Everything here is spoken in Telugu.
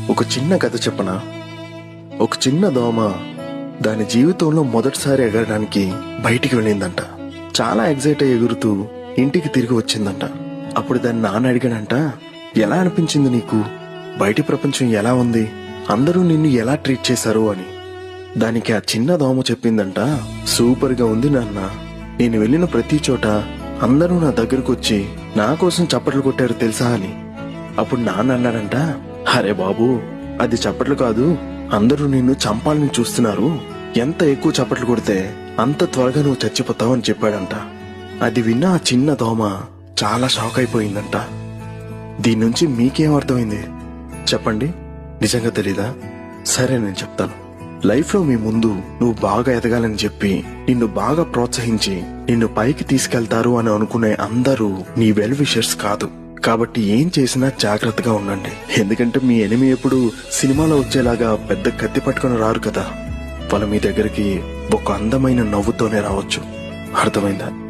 ఒక చిన్న కథ చెప్పనా? ఒక చిన్న దోమ దాని జీవితంలో మొదటిసారి ఎగరడానికి బయటికి వెళ్ళిందంట. చాలా ఎగ్జైట్ అయ్యి ఎగురుతూ ఇంటికి తిరిగి వచ్చిందంట. అప్పుడు దాన్ని నాన్న అడిగాడంట, ఎలా అనిపించింది నీకు? బయటి ప్రపంచం ఎలా ఉంది? అందరూ నిన్ను ఎలా ట్రీట్ చేశారు అని. దానికి ఆ చిన్న దోమ చెప్పిందంట, సూపర్ గా ఉంది నాన్న. నేను వెళ్ళిన ప్రతి చోట అందరూ నా దగ్గరకు వచ్చి నా కోసం చప్పట్లు కొట్టారు తెలుసా అని. అప్పుడు నాన్న అన్నాడంట, అరే బాబు, అది చప్పట్లు కాదు, అందరూ నిన్ను చంపాలని చూస్తున్నారు. ఎంత ఎక్కువ చప్పట్లు కొడితే అంత త్వరగా నువ్వు చచ్చిపోతావు అని చెప్పాడంట. అది విన్న ఆ చిన్న దోమ చాలా షాక్ అయిపోయిందంట. దీని నుంచి మీకేం అర్థమైంది చెప్పండి? నిజంగా తెలీదా? సరే నేను చెప్తాను. లైఫ్ లో మీ ముందు నువ్వు బాగా ఎదగాలని చెప్పి నిన్ను బాగా ప్రోత్సహించి నిన్ను పైకి తీసుకెళ్తారు అని అనుకునే అందరూ నీ వెల్ విషర్స్ కాదు. కాబట్టి ఏం చేసినా జాగ్రత్తగా ఉండండి. ఎందుకంటే మీ ఎనిమి ఎప్పుడు సినిమాలో వచ్చేలాగా పెద్ద కత్తి పట్టుకుని రారు కదా. వాళ్ళు మీ దగ్గరికి ఒక అందమైన నవ్వుతోనే రావచ్చు. అర్థమైందా?